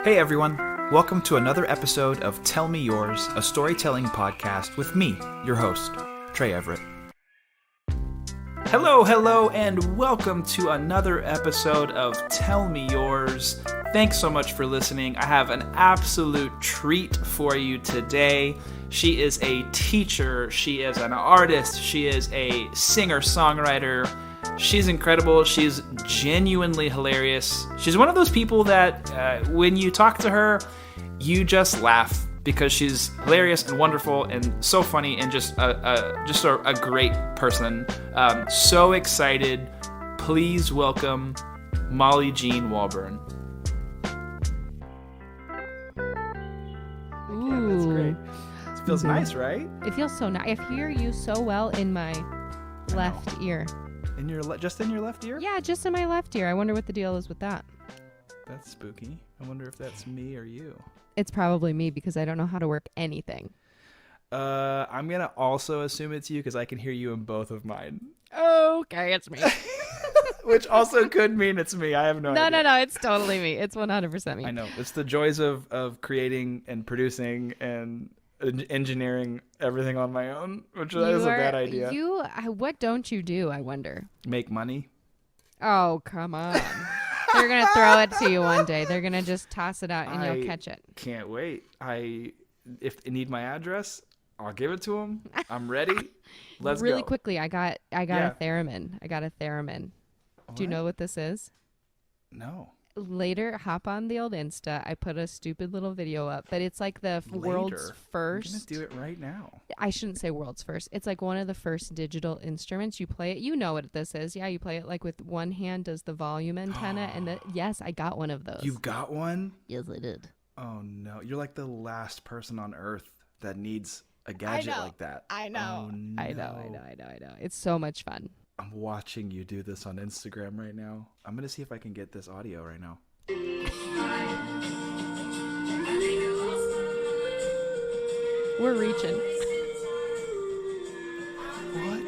Hey everyone, welcome to another episode of Tell Me Yours, a storytelling podcast with me, your host, Trey Everett. Hello, and welcome to another episode of Tell Me Yours. Thanks so much for listening. I have an absolute treat for you today. She is a teacher, she is an artist, she is a singer-songwriter. She's incredible. She's genuinely hilarious. She's one of those people that when you talk to her, you just laugh because she's hilarious and wonderful and so funny and just a great person. So excited. Please welcome Molly Jean Walburn. Ooh. That's great. It feels nice, right? It feels so nice. I hear you so well in my left ear. Just in your left ear? Yeah, just in my left ear. I wonder what the deal is with that. That's spooky. I wonder if that's me or you. It's probably me because I don't know how to work anything. I'm going to also assume it's you because I can hear you in both of mine. Okay, it's me. Which also could mean it's me. I have no idea. No, it's totally me. It's 100% me. I know. It's the joys of creating and producing and engineering everything on my own, which is a bad idea. What don't you do, I wonder? Make money. Oh, come on. They're going to throw it to you one day. They're going to just toss it out and you'll catch it. Can't wait. If they need my address, I'll give it to them. I'm ready. Let's go. Really quickly, I got a theremin. I got a theremin. What? Do you know what this is? No. Later, hop on the old Insta. I put a stupid little video up, but it's like the world's first. I'm gonna do it right now. I shouldn't say world's first. It's like one of the first digital instruments. You play it. You know what this is. Yeah, you play it like with one hand does the volume antenna. Yes, I got one of those. You got one? Yes, I did. Oh, no. You're like the last person on earth that needs a gadget like that. I know. Oh, no. I know. It's so much fun. I'm watching you do this on Instagram right now. I'm going to see if I can get this audio right now. We're reaching. What?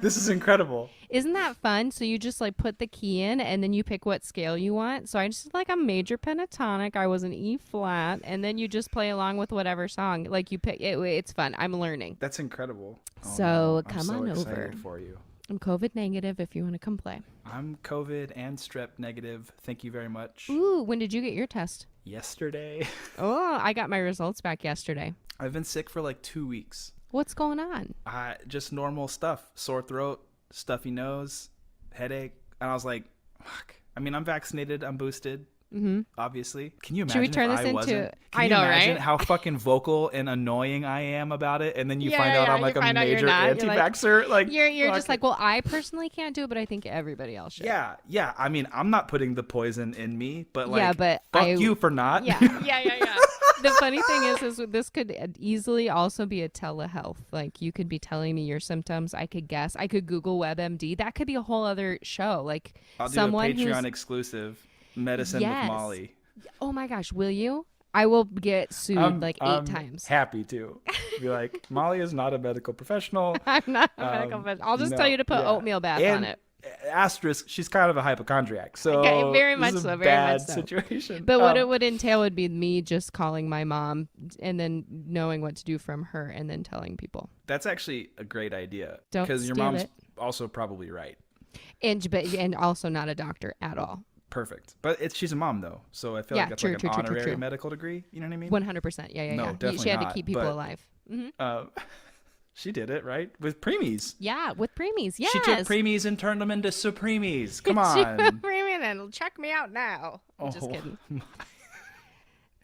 This is incredible. Isn't that fun? So you just like put the key in and then you pick what scale you want. So I just like a major pentatonic. I was an E flat, and then you just play along with whatever song. Like you pick it. It's fun. I'm learning. That's incredible. So I'm come so on excited over. For you. I'm COVID negative if you want to come play. I'm COVID and strep negative. Thank you very much. Ooh, when did you get your test? Yesterday. Oh, I got my results back yesterday. I've been sick for like 2 weeks. What's going on? Just normal stuff. Sore throat, stuffy nose, headache. And I was like, fuck. I mean, I'm vaccinated. I'm boosted. Mm-hmm. Obviously. Can you imagine? Should we turn if this I into? wasn't? I know, imagine right? how fucking vocal and annoying I am about it, and then you find out I'm like a major anti-vaxxer. Like you're just like, well, I personally can't do it, but I think everybody else should. Yeah. I mean, I'm not putting the poison in me, but like, but fuck you for not. Yeah. The funny thing is this could easily also be a telehealth. Like you could be telling me your symptoms. I could guess. I could Google WebMD. That could be a whole other show. Like I'll do a Patreon exclusive medicine with Molly. Oh my gosh, will you? I will get sued like 8 times. Happy to. Be like, Molly is not a medical professional. I'm not a medical professional. I'll just tell you to put oatmeal bath on it. Asterisk, she's kind of a hypochondriac, so okay, very much this is so, a very bad much so. situation. But what it would entail would be me just calling my mom and then knowing what to do from her and then telling people. That's actually a great idea because your mom's also probably right, and also not a doctor at all. Perfect, but she's a mom though, so I feel like that's like an honorary medical degree. You know what I mean? 100%. Yeah. No, definitely she had not, to keep people alive. Mm-hmm. She did it, right? With preemies. Yeah, with preemies, yes. She took preemies and turned them into supremies. Come on. She took preemies and check me out now. I'm just kidding.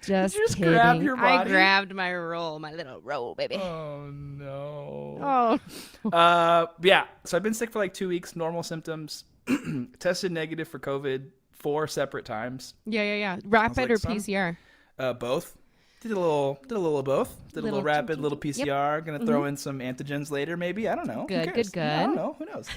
Just kidding. Grab your body? I grabbed my roll, my little roll, baby. Oh, no. Yeah, so I've been sick for like 2 weeks, normal symptoms. Tested negative for COVID 4 separate times. Yeah. Rapid or PCR? Both. Did a little of both. Did a little rapid, little PCR. Yep. Gonna throw in some antigens later, maybe. I don't know. Good. I don't know. Who knows?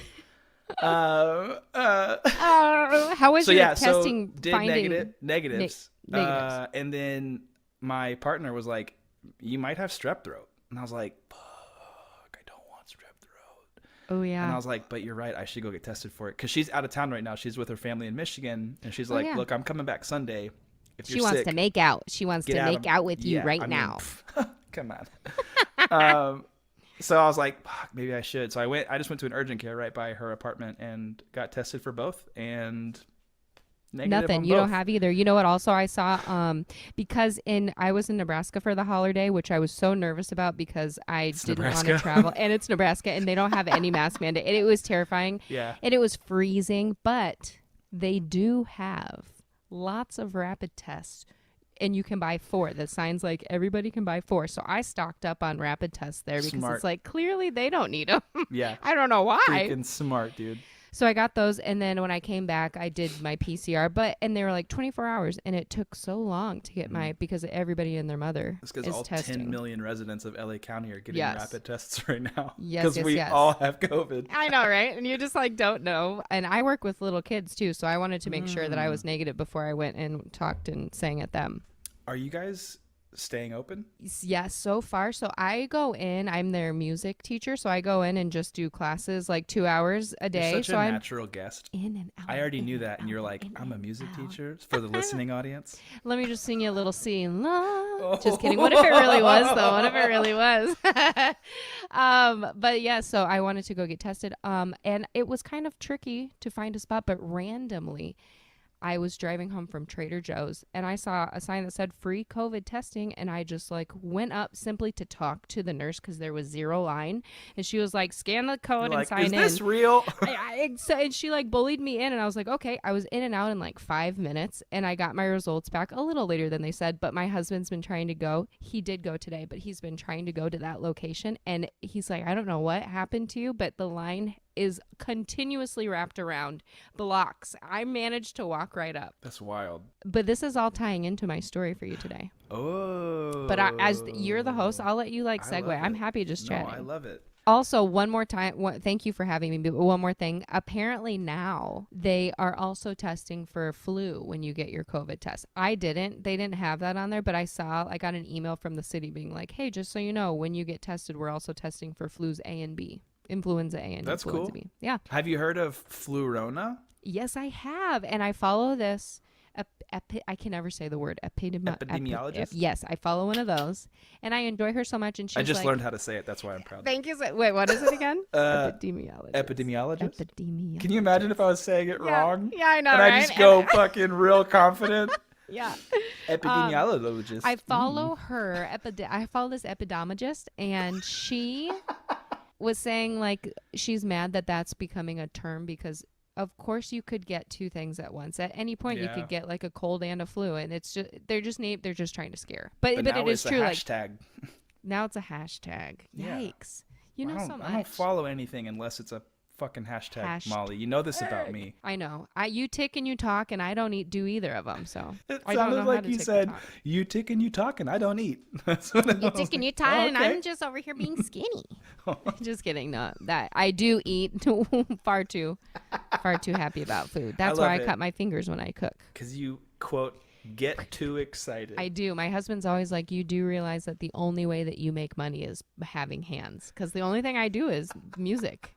How was your testing? So did negatives. And then my partner was like, "You might have strep throat," and I was like, "Fuck, I don't want strep throat." Oh, And yeah. I was like, but you're right. I should go get tested for it. Because she's out of town right now. She's with her family in Michigan. And she's like, yeah. look, I'm coming back Sunday. If She you're wants sick, to make out. She wants get to out make of out with you yeah, right I mean, now. Come on. So I was like, fuck, maybe I should. So I just went to an urgent care right by her apartment and got tested for both, and negative Nothing. on You both. don't have either. You know what? Also, I saw because I was in Nebraska for the holiday, which I was so nervous about because I didn't want to Nebraska. travel, and it's Nebraska, and they don't have any mask mandate, and it was terrifying, Yeah. and it was freezing, but they do have lots of rapid tests. And you can buy 4. The sign's like everybody can buy 4. So I stocked up on rapid tests there because Smart. it's like clearly they don't need them. Yeah. I don't know why. Freaking smart, dude. So I got those, and then when I came back, I did my PCR, and they were like 24 hours, and it took so long to get because everybody and their mother It's because is all testing. 10 million residents of LA County are getting Yes. rapid tests right now. Yes, Because yes, we yes. all have COVID. I know, right? And you just like don't know. And I work with little kids too, so I wanted to make sure that I was negative before I went and talked and sang at them. Are you guys staying open? Yes, so far. So I go in, I'm their music teacher, so I go in and just do classes like 2 hours a day. You're such so a I'm natural guest. in and out. I already in knew and that, and you're out, like, in I'm a and music out. teacher for the listening audience. Let me just sing you a little scene. Just kidding. What if it really was, though? What if it really was? But yeah, so I wanted to go get tested. And it was kind of tricky to find a spot, but randomly, I was driving home from Trader Joe's and I saw a sign that said free COVID testing, and I just like went up simply to talk to the nurse because there was 0 line, and she was like, scan the code You're and like, sign is in. this real? And she like bullied me in, and I was like, okay. I was in and out in like 5 minutes, and I got my results back a little later than they said, but my husband's been trying to go. He did go today, but he's been trying to go to that location, and he's like, I don't know what happened to you, but the line is continuously wrapped around blocks. I managed to walk right up. That's wild. But this is all tying into my story for you today. Oh. But as you're the host, I'll let you like I segue. love I'm it. happy just chatting. No, I love it. Also, one more time, thank you for having me, but one more thing. Apparently now they are also testing for flu when you get your COVID test. They didn't have that on there, but I got an email from the city being like, hey, just so you know, when you get tested, we're also testing for flus A and B. Influenza A and That's influenza cool. B. Yeah. Have you heard of Flurona? Yes, I have. And I follow this. I can never say the word Epidemiologist? Yes, I follow one of those. And I enjoy her so much. And she's I just like, learned how to say it. That's why I'm proud. Thank you. Wait, what is it again? Epidemiologist. Epidemiologist. Can you imagine if I was saying it wrong? Yeah, I know, and right? I just go fucking real confident. Yeah. Epidemiologist. I follow her. I follow this epidemiologist, and she was saying like she's mad that that's becoming a term because of course you could get 2 things at once. At any point you could get like a cold and a flu, and it's just they're just trying to scare. But now it is it's true. a Like hashtag. now it's a hashtag. Yeah. Yikes! You know so much. I don't follow anything unless it's a fucking hashtag. Molly, you know this about me. I know. You tick and you talk, and I don't do either of them. So It I don't know sounded how like to you tick said, and talk. you tick and you talk and I don't eat. That's what You tick and you talk, and okay. I'm just over here being skinny. Just kidding. No, that I do eat far too happy about food. That's why I cut my fingers when I cook. Because you, quote, get too excited. I do. My husband's always like, you do realize that the only way that you make money is having hands. Because the only thing I do is music.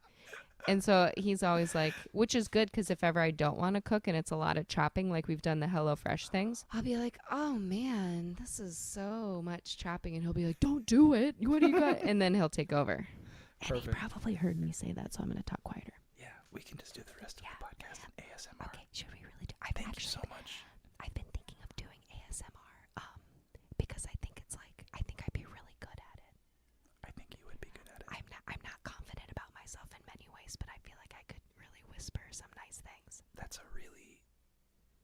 And so he's always like, which is good because if ever I don't want to cook and it's a lot of chopping, like we've done the HelloFresh things, I'll be like, oh man, this is so much chopping. And he'll be like, don't do it. What do you got? And then he'll take over. Perfect. And he probably heard me say that, so I'm going to talk quieter. Yeah, we can just do the rest of the podcast in ASMR. Okay, should we really do? Thank you so much. I've been thinking of doing ASMR because I think I'd be really good at it. I think you would be good at it. I'm not confident about myself in many ways, but I feel like I could really whisper some nice things. That's a really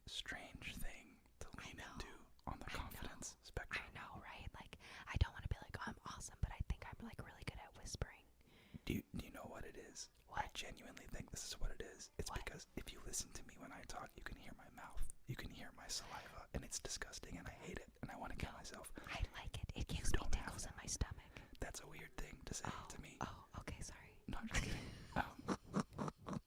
strange thing to lean into on the confidence spectrum. I know, right? Like, I don't want to be like, oh, I'm awesome, but I think I'm like really good at whispering. Do you know what it is? What? I genuinely think this is what it is. It's because if you listen to me when I talk, you can hear my mouth. You can hear my saliva, and it's disgusting, and I hate it, and I want to kill myself. I like it. It gives me tickles in my stomach. That's a weird thing to say to me. Oh, okay, sorry. No, I'm just kidding.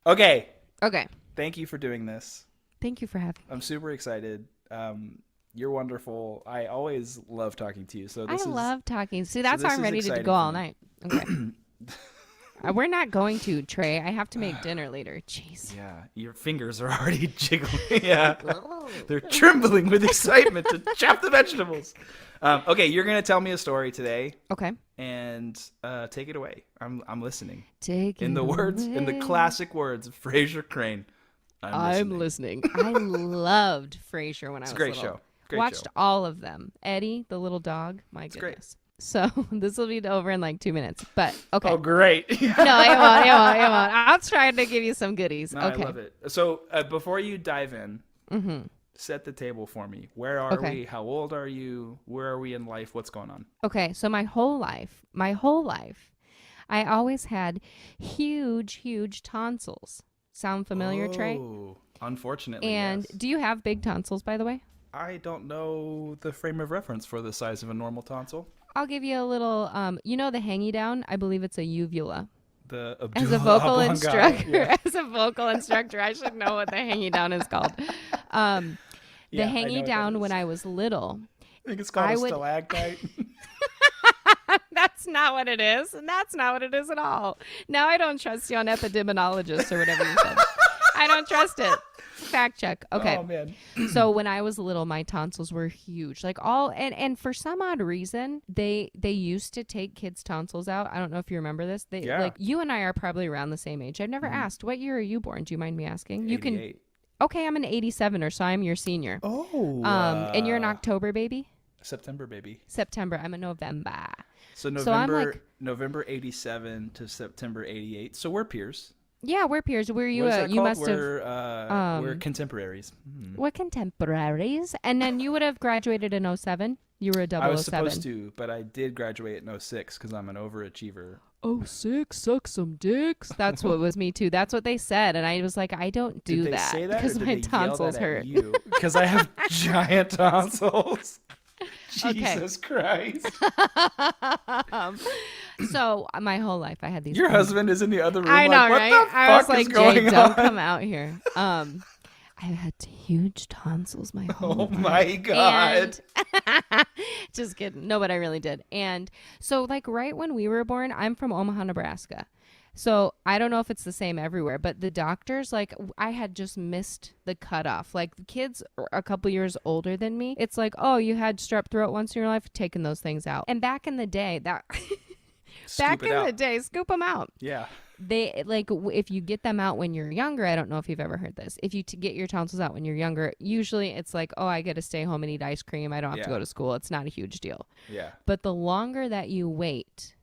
Okay. Okay. Thank you for doing this. Thank you for having me. I'm super excited. You're wonderful. I always love talking to you. So this I love talking. See, that's this why I'm is ready to exciting go for all me. night. Okay. We're not going to, Trey. I have to make dinner later. Jeez. Yeah, your fingers are already jiggling. Yeah, they're trembling with excitement to chop the vegetables. Okay, you're gonna tell me a story today, Okay. and take it away. I'm listening. Take In it the words, away. in the classic words of Fraser Crane, I'm listening. I loved Frasier when I was It's a great little. show. Great Watched show. all of them. Eddie, the little dog. My It's great. goodness. So this will be over in like 2 minutes. But okay. Oh, great. No, it won't. I'll try to give you some goodies. No, Okay. I love it. So before you dive in, set the table for me. Where are we? How old are you? Where are we in life? What's going on? Okay. So my whole life, I always had huge tonsils. Sound familiar, Trey? Oh, unfortunately, And yes. do you have big tonsils, by the way? I don't know the frame of reference for the size of a normal tonsil. I'll give you a little, you know the hangy down? I believe it's a uvula. The As a Abdullah vocal Oblong guy. instructor, Yeah. as a vocal instructor, I should know what the hangy down is called. The Yeah, I know hangy what that down is. when I was little. I think it's called I a would- stalactite. That's not what it is. And that's not what it is at all. Now I don't trust you on epidemiologist or whatever you said. I don't trust it. Fact check. Okay. Oh, man. So when I was little, my tonsils were huge. Like and for some odd reason, they used to take kids' tonsils out. I don't know if you remember this. Yeah. Like you and I are probably around the same age. I've never asked, what year are you born? Do you mind me asking? You can. 88. Okay, I'm an 87er, so I'm your senior. Oh. And you're an October baby? September, baby. September. I'm a November. So So I'm November, like- November 87 to September 88. So we're peers. Yeah, we're peers. Were you? What is that You called? must have. We're contemporaries. We're contemporaries. And then you would have graduated in 07. You were a 007. I was supposed to, but I did graduate in 06 because I'm an overachiever. 06, suck some dicks. That's what was me too. That's what they said, and I was like, I don't do Did they that say that, because or did my they tonsils yell that hurt. at you? Because I have giant tonsils. Okay. Jesus Christ. So my whole life I had these. Your tonsils. husband is in the other room. I know, like, what right? the I was fuck like, is going Jake, on? don't come out here. I had huge tonsils my whole Oh life. my God. And just kidding. No, but I really did. And so, like, right when we were born, I'm from Omaha, Nebraska. So I don't know if it's the same everywhere, but the doctors, like, I had just missed the cutoff. Like, kids a couple years older than me, it's like, oh, you had strep throat once in your life, taking those things out. And back in the day, Scoop it out. the day, scoop them out. Yeah. They if you get them out when you're younger, I don't know if you've ever heard this. If you get your tonsils out when you're younger, usually it's like, oh, I get to stay home and eat ice cream. I don't have to Yeah. go to school. It's not a huge deal. Yeah. But the longer that you wait,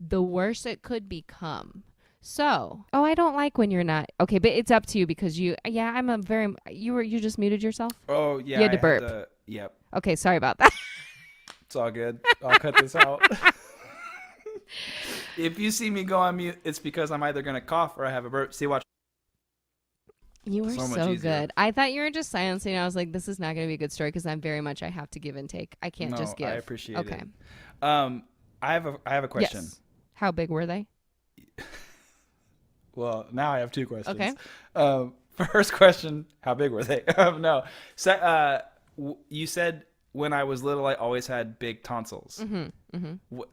the worse it could become. So, I don't like when you're not. Okay, but it's up to you because you just muted yourself? Oh, yeah. You had to I burp. Yep. Okay, sorry about that. It's all good. I'll cut this out. If you see me go on mute, it's because I'm either going to cough or I have a burp. See, watch. You were So much so easier. good. I thought you were just silencing. I was like, this is not going to be a good story because I have to give and take. I can't No, just give. I appreciate Okay. it. I have a question. Yes. How big were they? Well, now I have two questions. Okay. First question, how big were they? No. You said when I was little, I always had big tonsils.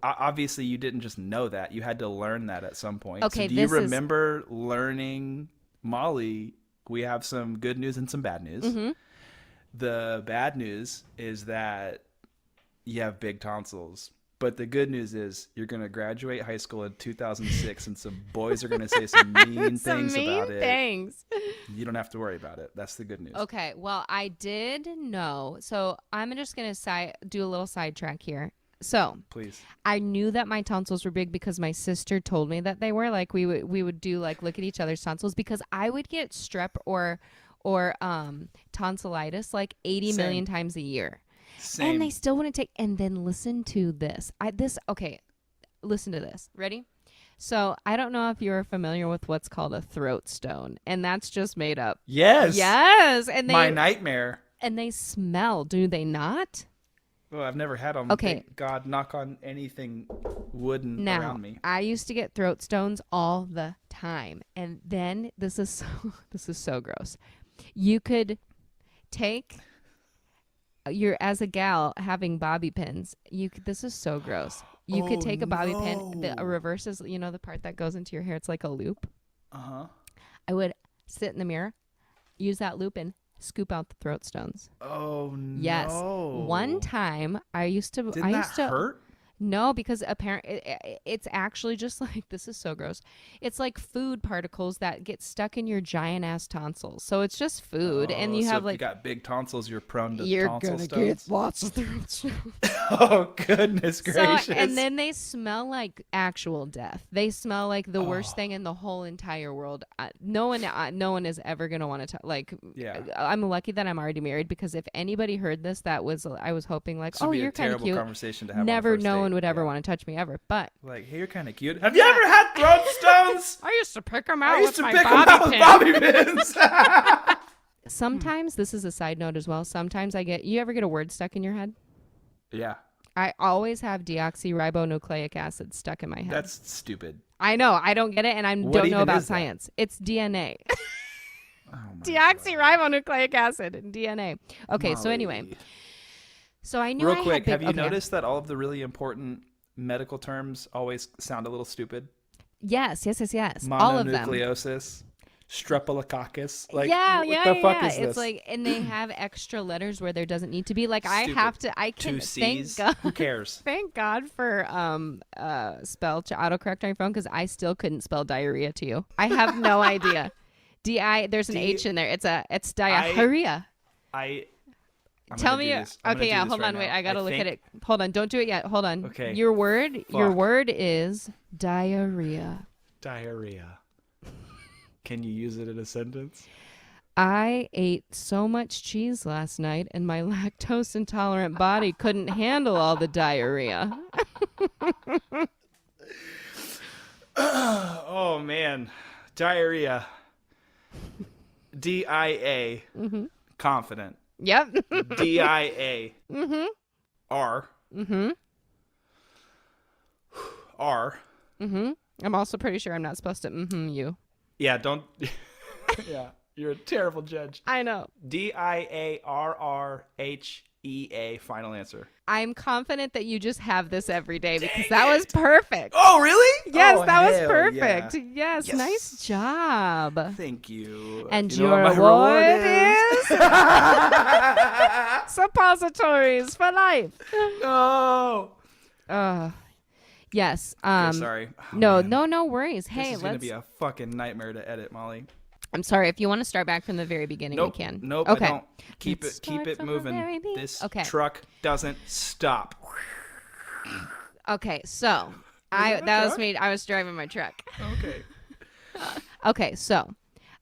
Obviously, you didn't just know that. You had to learn that at some point. Okay, So do you this is- remember learning, Molly, we have some good news and some bad news. The bad news is that you have big tonsils. But the good news is you're going to graduate high school in 2006 and some boys are going to say some mean things about it. Things. You don't have to worry about it. That's the good news. Okay. Well, I did know. So I'm just going to do a little sidetrack here. So Please. I knew that my tonsils were big because my sister told me that they were. Like we would do like look at each other's tonsils because I would get strep or tonsillitis like 80 Same. million times a year. Same. And they still wouldn't take. And then listen to this. Okay, listen to this. Ready? So I don't know if you're familiar with what's called a throat stone, and that's just made up. Yes. Yes, and My nightmare. and they smell. Do they not? Well, I've never had them. Okay. Thank God, knock on anything wooden Now, around me. I used to get throat stones all the time, and then this is so gross. You could take. You're as a gal having bobby pins. This is so gross. You could take a bobby pin. The reverse is, the part that goes into your hair. It's like a loop. Uh-huh. I would sit in the mirror, use that loop, and scoop out the throat stones. Oh, no. Yes. One time I used to... Didn't that hurt? No, because apparently it's actually just like, this is so gross. It's like food particles that get stuck in your giant ass tonsils. So it's just food, and you have if you got big tonsils, you're prone to you're tonsil gonna stones. get lots of throat stones. Oh, goodness gracious! And then they smell like actual death. They smell like the worst thing in the whole entire world. No one is ever gonna want to I'm lucky that I'm already married, because if anybody heard this, I was hoping like, this would be you're a kind of terrible cute. conversation to have. Never, on a no first one date. would ever want to touch me ever. But like, hey, you're kind of cute. Have you ever had throat stones? I used to pick them out I used with to my pick them out with bobby pins. Sometimes, this is a side note as well, sometimes you ever get a word stuck in your head? Yeah. I always have deoxyribonucleic acid stuck in my head. That's stupid. I know. I don't get it, and I don't know about science. It's DNA. Deoxyribonucleic acid and DNA. Okay, Molly. so anyway. So I knew Real I quick, had have you noticed that all of the really important medical terms always sound a little stupid? Yes. All of them. Mononucleosis, streptococcus. Like, what the fuck is it's this? like, and they have extra letters where there doesn't need to be. Like, Stupid. I can, Two C's. thank God. Who cares? Thank God for spell to autocorrect on your phone, because I still couldn't spell diarrhea to you. I have no idea. There's an H in there. It's diarrhea. Tell me. Okay, yeah. Hold on. Wait, I gotta look at it. Hold on. Don't do it yet. Hold on. Okay. Your word is diarrhea. Diarrhea. Can you use it in a sentence? I ate so much cheese last night, and my lactose intolerant body couldn't handle all the diarrhea. Oh man, diarrhea. DIA. Mm-hmm. Confident. Yep. DIA. Mm-hmm. R. Mm-hmm. R. Mm-hmm. I'm also pretty sure I'm not supposed to you. Yeah, don't. Yeah, you're a terrible judge. I know. DIARRHEA. Final answer. I'm confident that you just have this every day, because that was perfect. Oh, really? Yes, oh, that was hell perfect. yeah. Yes, nice job. Thank you. And you know your what my reward is suppositories for life. No. Yes. Okay, sorry. Oh, no worries. This Hey, is gonna be a fucking nightmare to edit, Molly. I'm sorry. If you want to start back from the very beginning, we can. Nope. Okay. I don't. Keep it moving. This truck doesn't stop. Okay, so that was me. I was driving my truck. Okay. Okay, so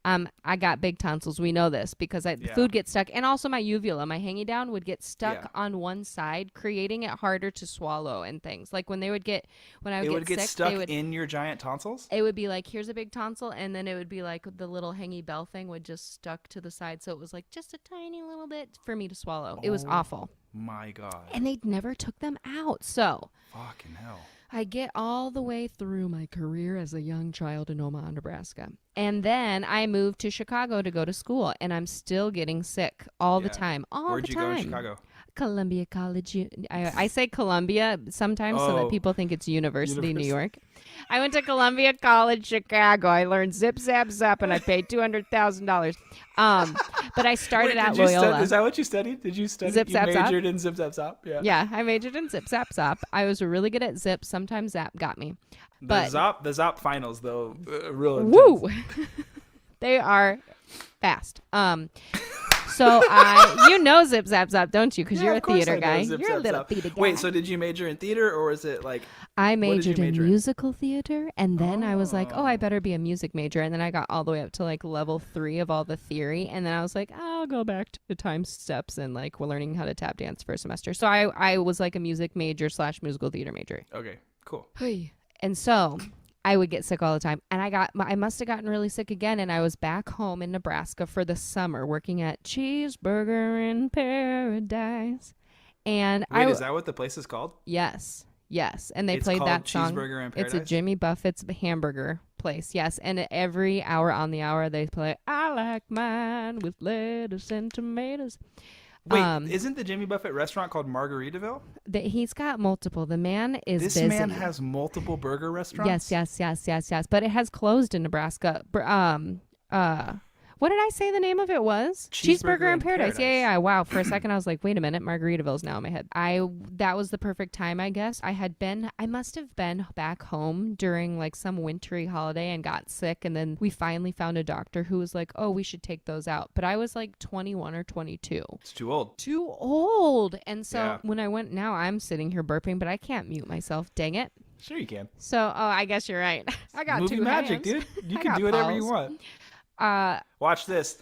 I got big tonsils. We know this because food gets stuck, and also my uvula, my hanging down, would get stuck on one side, creating it harder to swallow and things. Like when I would get sick, stuck in your giant tonsils. It would be like, here's a big tonsil, and then it would be like the little hangy bell thing would just stuck to the side, so it was like just a tiny little bit for me to swallow. It was awful. My God. And they never took them out. So fucking hell. I get all the way through my career as a young child in Omaha, Nebraska. And then I moved to Chicago to go to school, and I'm still getting sick all the time. Where'd you go in Chicago? Columbia College. I say Columbia sometimes so that people think it's University New York. I went to Columbia College, Chicago. I learned zip, zap, zap, and I paid $200,000. But I started at Loyola. Is that what you studied? Did you study? Zip, zap, zap? Majored in zip, zap, zap? Yeah. Yeah, I majored in zip, zap, zap. I was really good at zip. Sometimes zap got me. The Zop finals, though, real intense. Woo! They are fast. So you know Zip Zap Zap, don't you? Because you're a theater guy. You're a little theater guy. Wait, so did you major in theater, or was it like? I majored in musical theater, and then I was like, I better be a music major. And then I got all the way up to like level 3 of all the theory, and then I was like, I'll go back to the time steps and like we're learning how to tap dance for a semester. So I was like a music major / musical theater major. Okay, cool. And so I would get sick all the time, and I must have gotten really sick again, and I was back home in Nebraska for the summer working at Cheeseburger in Paradise. And Wait, is that what the place is called? Yes, and they played that song. Cheeseburger in Paradise? It's a Jimmy Buffett's hamburger place, yes, and every hour on the hour they play I Like Mine with lettuce and tomatoes. Wait, isn't the Jimmy Buffett restaurant called Margaritaville? He's got multiple. The man is This busy. man has multiple burger restaurants? Yes. But it has closed in Nebraska. What did I say the name of it was? Cheeseburger in Paradise. Yeah. Wow. For a second, I was like, wait a minute. Margaritaville's now in my head. That was the perfect time, I guess. I must have been back home during like some wintry holiday and got sick. And then we finally found a doctor who was like, oh, we should take those out. But I was like 21 or 22. It's too old. Too old. And so when I went, now I'm sitting here burping, but I can't mute myself. Dang it. Sure you can. So, I guess you're right. I got movie two magic, hands. dude. You can do whatever you want. Watch this.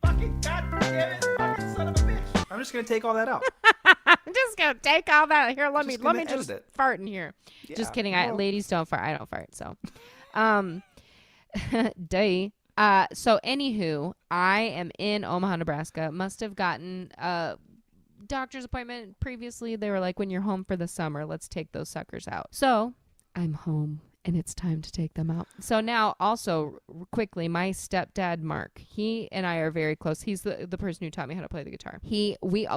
Fucking goddamn it, fucking son of a bitch. I'm just gonna take all that out. I'm just gonna take all that here. Let me just fart in here. Yeah, just kidding. Ladies don't fart. I don't fart. So, day. So anywho, I am in Omaha, Nebraska. Must have gotten a doctor's appointment previously. They were like, when you're home for the summer, let's take those suckers out. So I'm home. And it's time to take them out. So now, also, quickly, my stepdad, Mark, he and I are very close. He's the person who taught me how to play the guitar.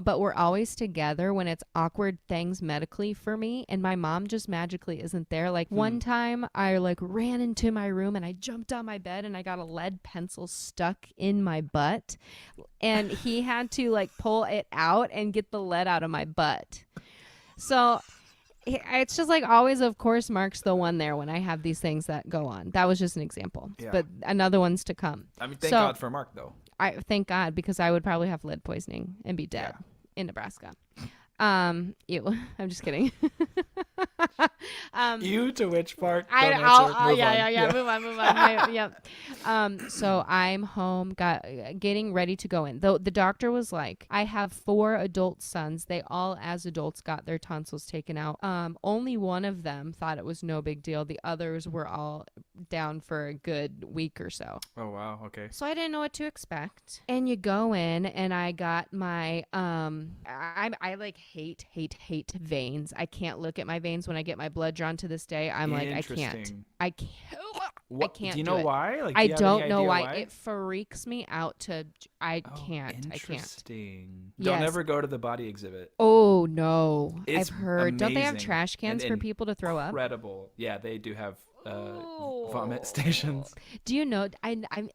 But we're always together when it's awkward things medically for me. And my mom just magically isn't there. Like one time, I like ran into my room and I jumped on my bed and I got a lead pencil stuck in my butt. And he had to like pull it out and get the lead out of my butt. So it's just like always, of course, Mark's the one there when I have these things that go on. That was just an example, but another one's to come. I mean, thank God for Mark, though. Thank God, because I would probably have lead poisoning and be dead in Nebraska. Ew. I'm just kidding. You to which part? Yeah. Move on. Yep. So I'm home, getting ready to go in. The doctor was like, I have 4 adult sons. They all, as adults, got their tonsils taken out. Only one of them thought it was no big deal. The others were all down for a good week or so. Oh wow. Okay. So I didn't know what to expect. And you go in, and I got my I like hate veins. I can't look at my veins when I get my blood drawn to this day. I'm like, I can't. What? I can't. Do you know why? Like, I don't know why. It freaks me out to. I can't. Interesting. Yes. Don't ever go to the body exhibit. Oh no, I've heard. Amazing. Don't they have trash cans for people to throw up? Incredible. Yeah, they do have vomit stations. Do you know?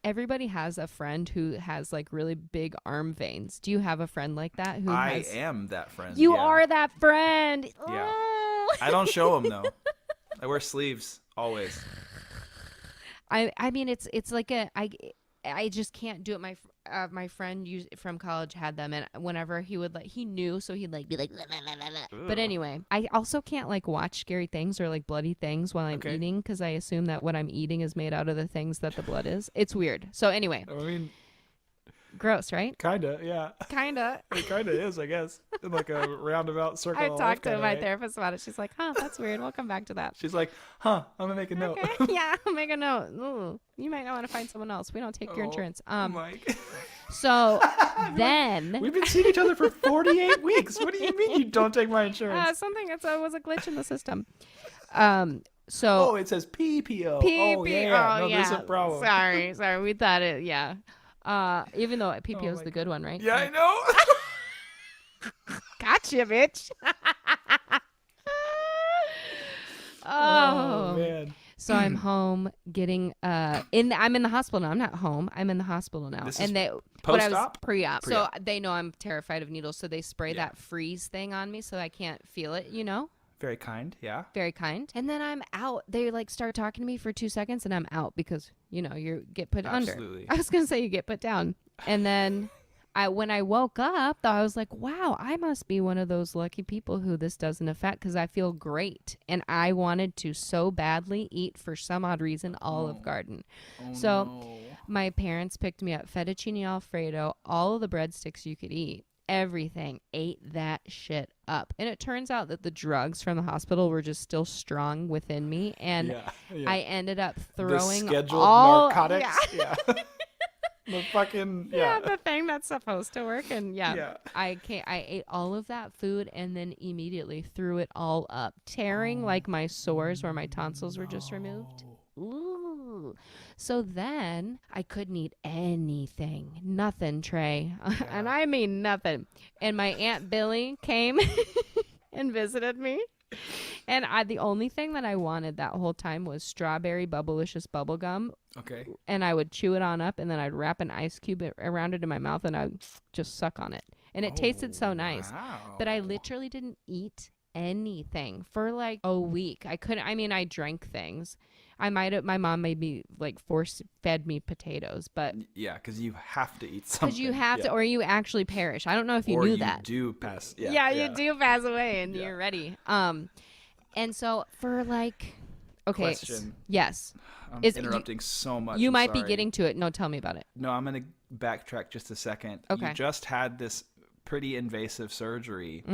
Everybody has a friend who has like really big arm veins. Do you have a friend like that? I am that friend. You are that friend. Yeah. I don't show them though. I wear sleeves always. I mean, it's like I just can't do it. My friend from college had them, and whenever he knew, so he'd like be like, la, la, la, la. But anyway, I also can't like watch scary things or like bloody things while I'm eating, because I assume that what I'm eating is made out of the things that the blood is. It's weird. So anyway, I mean, gross, right? Kinda, yeah. Kinda. It kinda is, I guess, in like a roundabout circle. I talked to my therapist about it. She's like, huh, that's weird. We'll come back to that. She's like, I'm gonna make a note. Okay. Yeah, I'll make a note. Ooh, you might not want to find someone else. We don't take your insurance. Mike. So then we've been seeing each other for 48 weeks. What do you mean you don't take my insurance? It was a glitch in the system. So it says PPO. There's a problem. Sorry. We thought it. Yeah. Even though PPO is the good one, right? Yeah, I know. Gotcha, bitch. Oh man. So I'm home getting I'm in the hospital now. I'm not home. I'm in the hospital now. This and they post-op? Pre-op. So they know I'm terrified of needles, so they spray that freeze thing on me so I can't feel it, you know? Very kind, yeah. Very kind. And then I'm out. They like start talking to me for 2 seconds and I'm out because, you know, you get put under. I was going to say you get put down. And then when I woke up, though, I was like, wow, I must be one of those lucky people who this doesn't affect, because I feel great. And I wanted to so badly eat, for some odd reason, Olive Garden. My parents picked me up fettuccine Alfredo, all of the breadsticks you could eat. Everything, ate that shit up. And it turns out that the drugs from the hospital were just still strong within me, and I ended up throwing the scheduled all narcotics. Yeah. The fucking the thing that's supposed to work. And I ate all of that food and then immediately threw it all up, tearing like my sores where my tonsils were just removed. Ooh. Ugh. So then I couldn't eat anything. Nothing, Trey. And I mean nothing. And my Aunt Billy came and visited me. And the only thing that I wanted that whole time was strawberry Bubblicious bubble gum. Okay. And I would chew it on up, and then I'd wrap an ice cube around it in my mouth, and I'd just suck on it. And it tasted so nice. Wow. But I literally didn't eat anything for like a week. I drank things. My mom made me like force fed me potatoes, but yeah, because you have to eat something. because you have to, or you actually perish. I don't know if you or knew you that. Do pass. You do pass away, and you're ready. And so for like, okay, question. Yes, I'm interrupting so much. You I'm might be sorry. getting to it. No, tell me about it. No, I'm gonna backtrack just a second. Okay. You just had this pretty invasive surgery,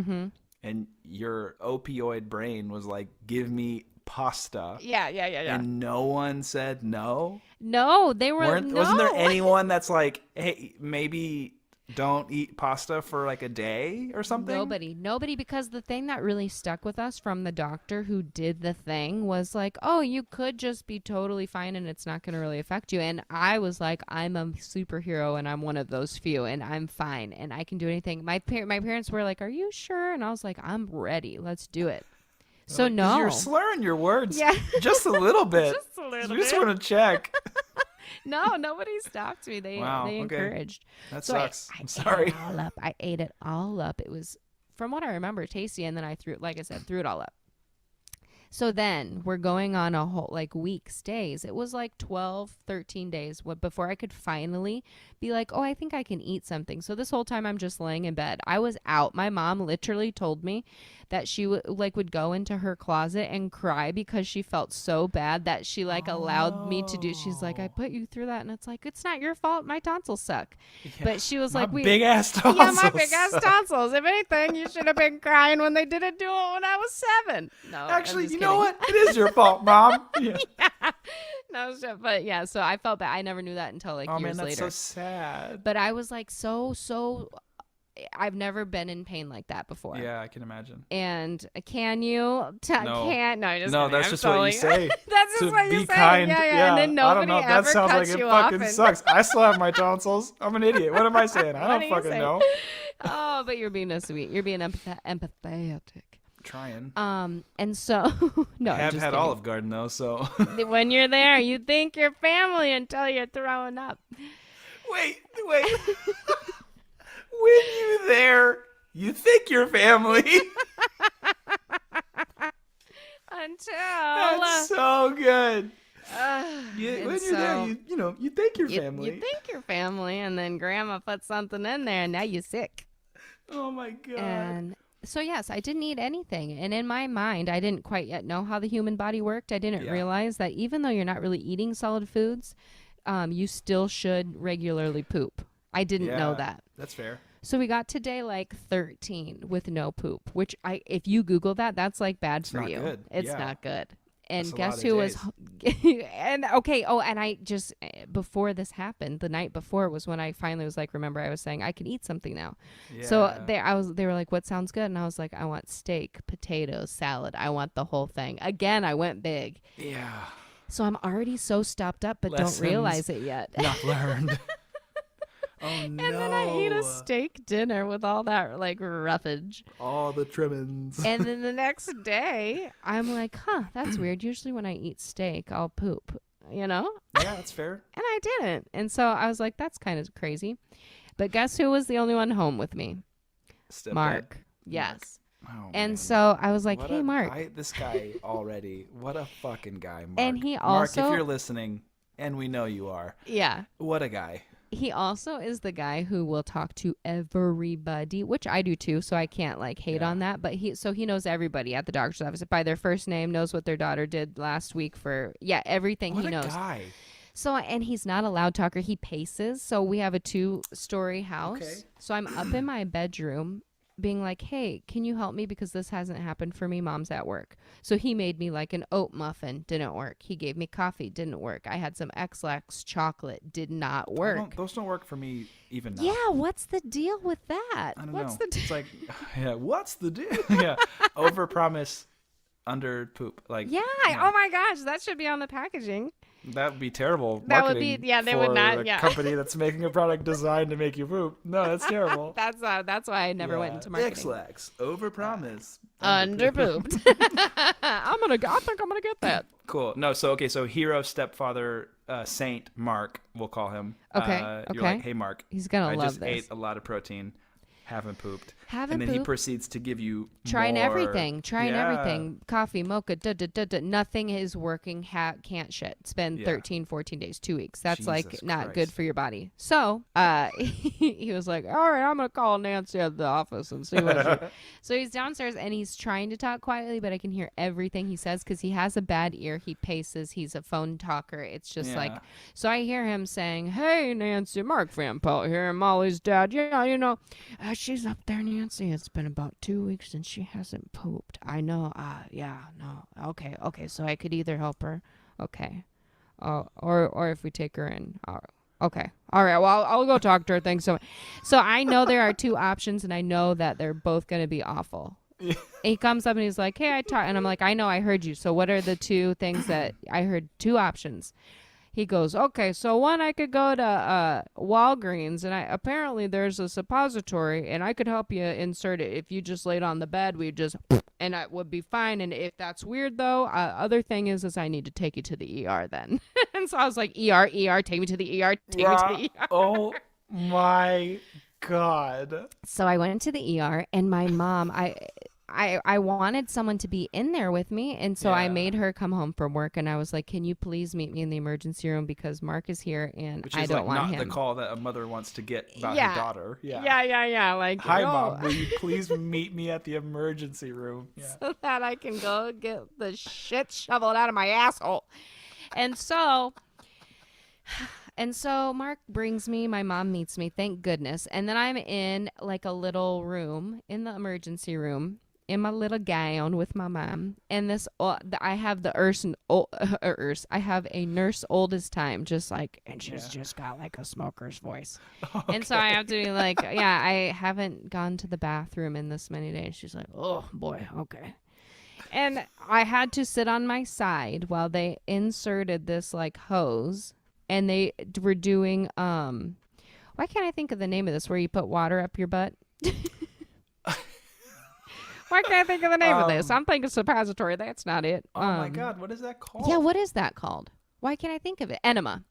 and your opioid brain was like, "Give me pasta." Yeah. And no one said no. No, they were. Wasn't there anyone that's like, "Hey, maybe don't eat pasta for like a day or something"? Nobody, because the thing that really stuck with us from the doctor who did the thing was like, oh, you could just be totally fine and it's not going to really affect you. And I was like, I'm a superhero and I'm one of those few and I'm fine and I can do anything. My parents were like, are you sure? And I was like, I'm ready. Let's do it. So no. You're slurring your words Yeah. just a little bit. Just a little We just bit. want to check. No, nobody stopped me. They encouraged. That So sucks. I'm sorry. I ate it all up. It was, from what I remember, tasty, and then I threw it all up. So then we're going on a whole weeks, days. It was like 12, 13 days before I could finally be like, oh, I think I can eat something. So this whole time I'm just laying in bed. I was out. My mom literally told me that she would go into her closet and cry because she felt so bad that she allowed me to do. She's like, I put you through that. And it's like, it's not your fault. My tonsils suck. Yeah, but she was like, big ass tonsils. Yeah, my big ass tonsils. If anything, you should have been crying when they didn't do it when I was 7. No, actually, you know what? It is your fault, Mom. Yeah. Yeah. No shit, but yeah. So I felt bad. I never knew that until years that's later. So sad. But I was like, so. I've never been in pain like that before. Yeah, I can imagine. And can you? No. Can't. No, just no. kidding. That's I'm just totally, what you say. That's just to what you be say. kind. Yeah. And then nobody I don't know. ever That sounds cuts like it you fucking off and... sucks. I still have my tonsils. I'm an idiot. What am I saying? I don't fucking know. Oh, but you're being sweet. You're being empathetic. Trying. And so no, I have had Olive Garden though, so when you're there, you think you're family until you're throwing up. Wait. When you're there, you think you're family. Until that's so good. When you're so, there, you think you're family. You think you're family, and then Grandma put something in there, and now you're sick. Oh my God. And so yes, I didn't eat anything, and in my mind, I didn't quite yet know how the human body worked. I didn't realize that even though you're not really eating solid foods, you still should regularly poop. I didn't know that. That's fair. So we got to day 13 with no poop, which if you Google that, that's bad for you. Good. It's not good. And that's guess who was, and okay. Oh, and I just, before this happened, the night before was when I finally was like, remember I was saying I can eat something now. Yeah. So they were like, what sounds good? And I was like, I want steak, potatoes, salad. I want the whole thing. Again, I went big. Yeah. So I'm already so stopped up, but don't realize it yet. Not learned. Oh, no. And then I eat a steak dinner with all that roughage. All the trimmings. And then the next day, I'm like, that's weird. Usually when I eat steak, I'll poop, Yeah, that's fair. And I didn't. And so I was like, that's kind of crazy. But guess who was the only one home with me? Mark. Yes. Oh, and man. So I was like, hey, Mark. This guy already. What a fucking guy, Mark. And he also. Mark, if you're listening, and we know you are. Yeah. What a guy. He also is the guy who will talk to everybody, which I do too, so I can't hate on that. But he knows everybody at the doctor's office by their first name, knows what their daughter did last week everything he knows. What a guy. So, and he's not a loud talker. He paces. So we have a 2-story house. Okay. So I'm up in my bedroom being like, hey, can you help me? Because this hasn't happened for me. Mom's at work. So he made me an oat muffin. Didn't work. He gave me coffee. Didn't work. I had some X-Lax chocolate. Did not work. Those don't work for me even now. Yeah, what's the deal with that? I don't what's know. The it's what's the deal? Yeah, overpromise, under poop. Like, Yeah. Oh my gosh, that should be on the packaging. that would be terrible. That would be, marketing they for would not, a company that's making a product designed to make you poop. No, that's terrible. That's why I never went into marketing. Ixlax, overpromise. Underpooped. I think I'm gonna get that. Cool. No, so hero, stepfather, Saint Mark, we'll call him. Okay. You're like, hey Mark, He's gonna love just this. ate a lot of protein, haven't pooped. And then he proceeds to give you trying more. everything, coffee, mocha, nothing is working. Can't shit. It's been 13, 14 days, 2 weeks. That's Jesus not Christ. good for your body. So he was like, all right, I'm gonna call Nancy at the office and see what she. So he's downstairs and he's trying to talk quietly, but I can hear everything he says because he has a bad ear. He paces. He's a phone talker. It's just like, so I hear him saying, hey Nancy, Mark Van Pelt here, Molly's dad. Yeah, she's up there, Nancy. It's been about 2 weeks and she hasn't pooped. I know. No. Okay. So I could either help her. Okay. Or if we take her in. Okay. All right. Well, I'll go talk to her. Thanks so much. So I know there are two options and I know that they're both going to be awful. He comes up and he's like, hey, and I'm like, I know, I heard you. So what are the two things that I heard? Two options. He goes, okay, so one, I could go to Walgreens, and apparently there's a suppository, and I could help you insert it. If you just laid on the bed, and it would be fine. And if that's weird, though, other thing is I need to take you to the ER then. And so I was like, ER, take me to the ER, take me to the ER. Oh, my God. So I went into the ER, and my mom, I wanted someone to be in there with me, and so I made her come home from work, and I was like, can you please meet me in the emergency room because Mark is here, and I don't want him. Which is the call that a mother wants to get about her daughter. Yeah. Like, hi, Mom, will you please meet me at the emergency room? Yeah. So that I can go get the shit shoveled out of my asshole. And so Mark brings me, my mom meets me, thank goodness, and then I'm in like a little room in the emergency room, in my little gown with my mom, and I have I have a nurse old as time, just like, and she's just got like a smoker's voice. Okay. And so I have to be like, I haven't gone to the bathroom in this many days. She's like, oh boy, okay. And I had to sit on my side while they inserted this like hose, and they were doing why can't I think of the name of this, where you put water up your butt? Why can't I think of the name of this? I'm thinking suppository. That's not it. Oh my God, what is that called? Yeah, what is that called? Why can't I think of it? Enema.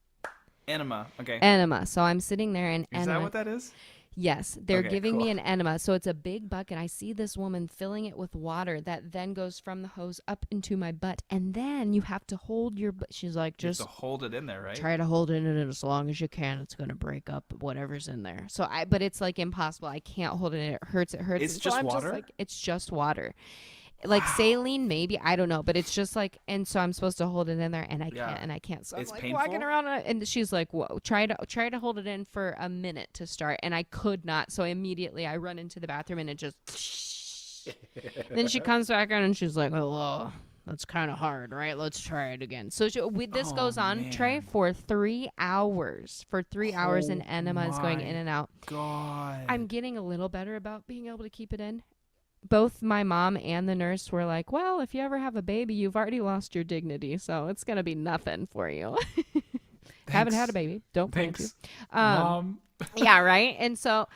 Okay. Enema. So I'm sitting there and Is that what that is? Yes, they're giving me an enema. So it's a big bucket. I see this woman filling it with water that then goes from the hose up into my butt. And then you have to hold your butt. She's like, just you have to hold it in there, right? Try to hold it in it as long as you can. It's going to break up whatever's in there. But it's like impossible. I can't hold it in. It hurts. It's just water? It's just water. Like saline, maybe, I don't know, but it's just like, and so I'm supposed to hold it in there, and I can't. So I'm it's like painful? walking around, and she's like, "Whoa, try to hold it in for a minute to start," and I could not. So immediately I run into the bathroom, and it just. Then she comes back on, and she's like, "Oh, that's kind of hard, right? Let's try it again." So this goes on, Trey, for 3 hours. For 3 hours, and enema is going in and out. God, I'm getting a little better about being able to keep it in. Both my mom and the nurse were like, well, if you ever have a baby, you've already lost your dignity, so it's going to be nothing for you. Haven't had a baby. Don't plan to. Mom. Yeah, right? And so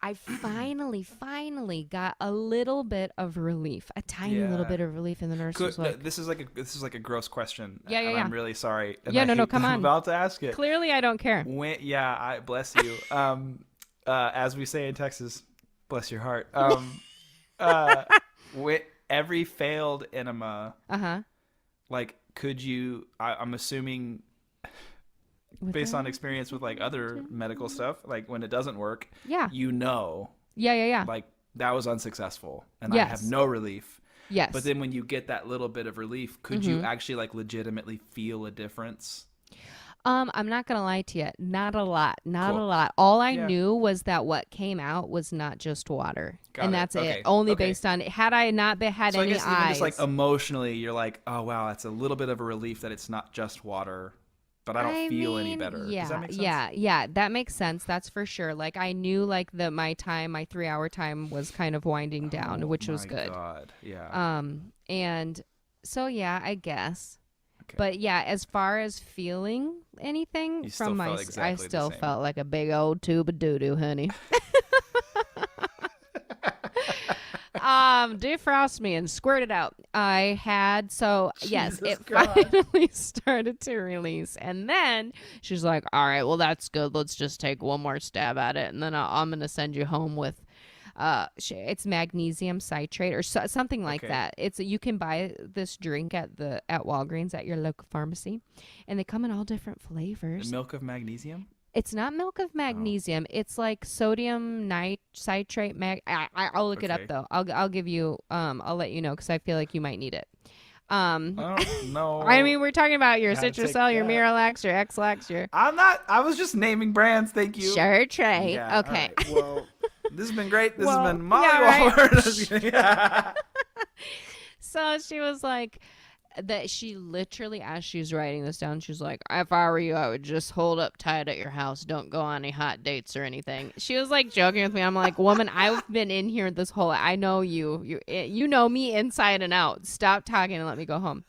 I finally got a little bit of relief, a tiny little bit of relief, and the nurse was like... This is like a gross question. Yeah. I'm really sorry. And No, come on. I'm about to ask it. Clearly, I don't care. I bless you. As we say in Texas, bless your heart. With every failed enema, like, could you? I'm assuming, based on experience with like other medical stuff, like when it doesn't work, yeah, like that was unsuccessful, and I have no relief. Yes, but then when you get that little bit of relief, could you actually like legitimately feel a difference? I'm not going to lie to you. Not a lot. Not a lot. All I knew was that what came out was not just water. That's it. Only based on, had I not had any eyes. Even just like emotionally, you're like, oh, wow, that's a little bit of a relief that it's not just water. but I don't feel any better. Yeah, Does that make sense? yeah, that makes sense. That's for sure. Like I knew like my 3-hour time was kind of winding down, Oh which was my good. God. Yeah. And so yeah, I guess. Okay. But yeah, as far as feeling anything You from still my, felt I exactly the still same. felt like a big old tube of doo doo, honey. Defrost me and squirt it out. I had, so yes, Jesus it God. finally started to release. And then she's like, all right, well, that's good. Let's just take one more stab at it. And then I'm going to send you home with, it's magnesium citrate or something like Okay. that. You can buy this drink at Walgreens at your local pharmacy, and they come in all different The flavors. milk of magnesium? It's not milk of magnesium. It's like sodium citrate. I'll look it up Okay. though. I'll give you. I'll let you know because I feel like you might need it. I don't know. I mean, we're talking about your how to take Citrusel, your that. Miralax, your X-Lax, your I was just naming brands. Thank you. Sure Tray. Yeah. Okay. All right. Well, this has been great. This Well, has been Molly yeah, right. Walburn. Yeah. So she was like, that she literally, as she's writing this down, she's like, if I were you, I would just hold up tight at your house. Don't go on any hot dates or anything. She was like joking with me. I'm like, woman, I've been in here this whole, I know you know me inside and out. Stop talking and let me go home.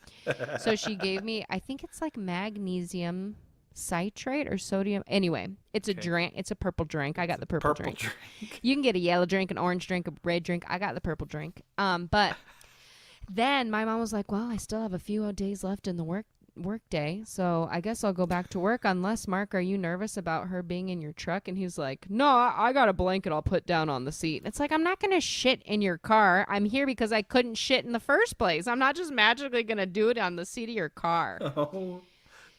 So she gave me, I think it's like magnesium citrate or sodium. Anyway, it's a drink. It's a purple drink. I got the purple drink. You can get a yellow drink, an orange drink, a red drink. I got the purple drink. But then my mom was like, well, I still have a few days left in the work day, so I guess I'll go back to work. Unless, Mark, are you nervous about her being in your truck? And he's like, no, I got a blanket I'll put down on the seat. It's like, I'm not going to shit in your car. I'm here because I couldn't shit in the first place. I'm not just magically going to do it on the seat of your car. Oh,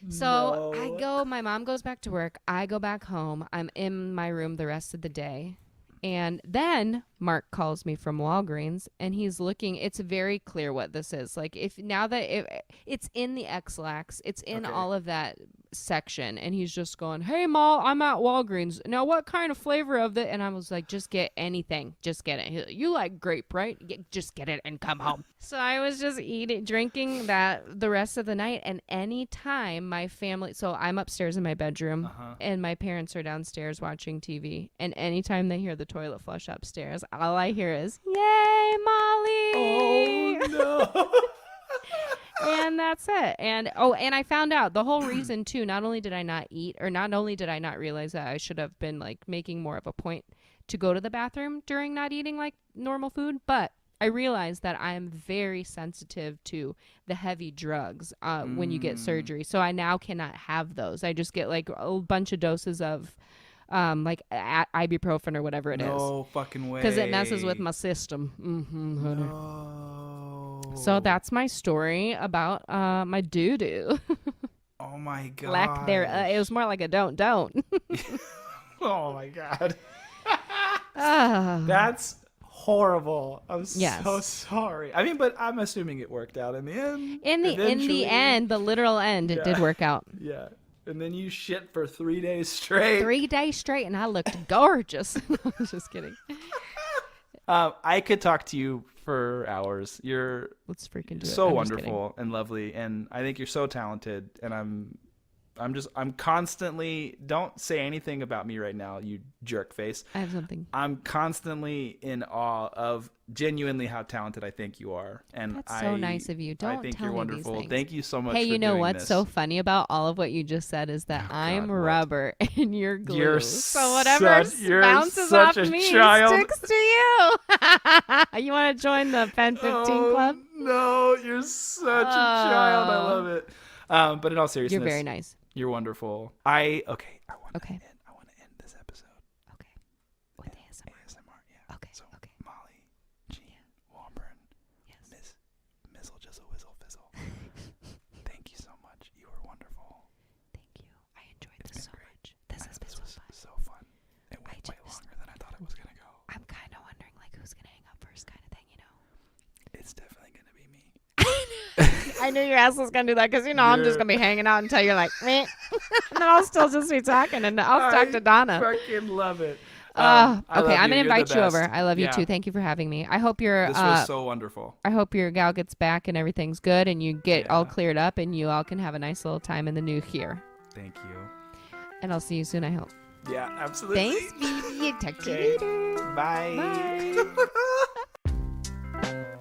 So no. my mom goes back to work. I go back home. I'm in my room the rest of the day. And then Mark calls me from Walgreens, and he's looking. It's very clear what this is. Like, if now that it's in the X-Lax, it's in all of that section, and he's just going, hey, Ma, I'm at Walgreens. Now, what kind of flavor of it? And I was like, just get anything. Just get it. Like, you like grape, right? Just get it and come home. So I was just drinking that the rest of the night, and any time my family, so I'm upstairs in my bedroom, and my parents are downstairs watching TV, and anytime they hear the toilet flush upstairs, all I hear is, yay, Molly! Oh, no. And that's it. And I found out the whole reason too. Not only did I not eat, or not only did I not realize that I should have been like making more of a point to go to the bathroom during not eating like normal food, but I realized that I'm very sensitive to the heavy drugs when you get surgery. So I now cannot have those. I just get like a bunch of doses of like ibuprofen or whatever it is. No fucking way. Because it messes with my system. No. So that's my story about my doo-doo. Oh my god. Lack there. It was more like a don't. Oh my god. Ah. That's horrible. I'm Yes. so sorry. I mean, but I'm assuming it worked out in the end. In the end, the literal end, it did work out. Yeah. And then you shit for 3 days straight. 3 days straight, and I looked gorgeous. I was just kidding. I could talk to you for hours. You're Let's freaking do it. so I'm just wonderful and lovely, and I think you're so talented. And I'm constantly, don't say anything about me right now, you jerk face. I have something. I'm constantly in awe of genuinely how talented I think you are. And That's so nice of you. Don't I think tell you're me wonderful. these things. Thank you so much. Hey, for you know doing what's this. so funny about all of what you just said is that I'm what? rubber and you're glue. You're so whatever you're bounces such off a me child. sticks to you. You want to join the Pen 15 Club? No, you're such a child. I love it. But in all seriousness, You're very nice. You're wonderful. I want to end this episode. Okay. With ASMR. Yeah. Okay. So Okay. Molly Jean Walburn. Yes. Mizzle Jizzle Whizzle Fizzle. Thank you so much. You were wonderful. Thank you. I enjoyed It's this been so great. much. This has been so fun. So fun. It went way longer than I thought it was gonna go. I'm kind of wondering like who's gonna hang up first, kind of thing, you know. It's definitely gonna be me. I knew your ass was gonna do that because I'm just gonna be hanging out until you're like, meh. And then I'll still just be talking, and I'll talk to Donna. I fucking love it. Okay, I'm gonna invite you over. I love you too. Thank you for having me. I hope your This was so wonderful. I hope your gal gets back and everything's good, and you get all cleared up, and you all can have a nice little time in the new year. Thank you. And I'll see you soon, I hope. Yeah, absolutely. Thanks, baby. Talk to you later. Bye.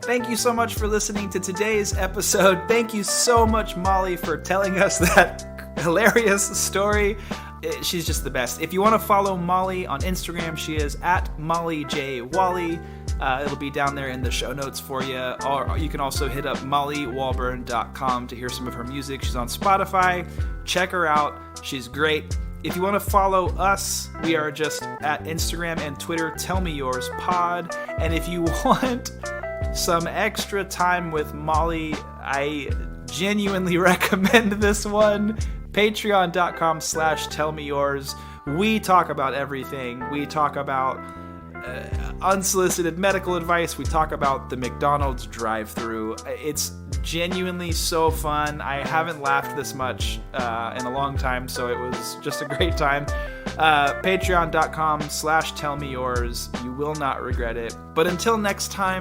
Thank you so much for listening to today's episode. Thank you so much, Molly, for telling us that hilarious story. She's just the best. If you want to follow Molly on Instagram, she is at Molly J Wally. It'll be down there in the show notes for you. Or you can also hit up mollywalburn.com to hear some of her music. She's on Spotify. Check her out. She's great. If you want to follow us, we are just at Instagram and Twitter, Tell Me Yours Pod. And if you want some extra time with Molly, I genuinely recommend this one. Patreon.com/tellmeyours. We talk about everything. We talk about unsolicited medical advice. We talk about the McDonald's drive-thru. It's genuinely so fun. I haven't laughed this much in a long time, so it was just a great time. Patreon.com/tellmeyours. You will not regret it. But until next time,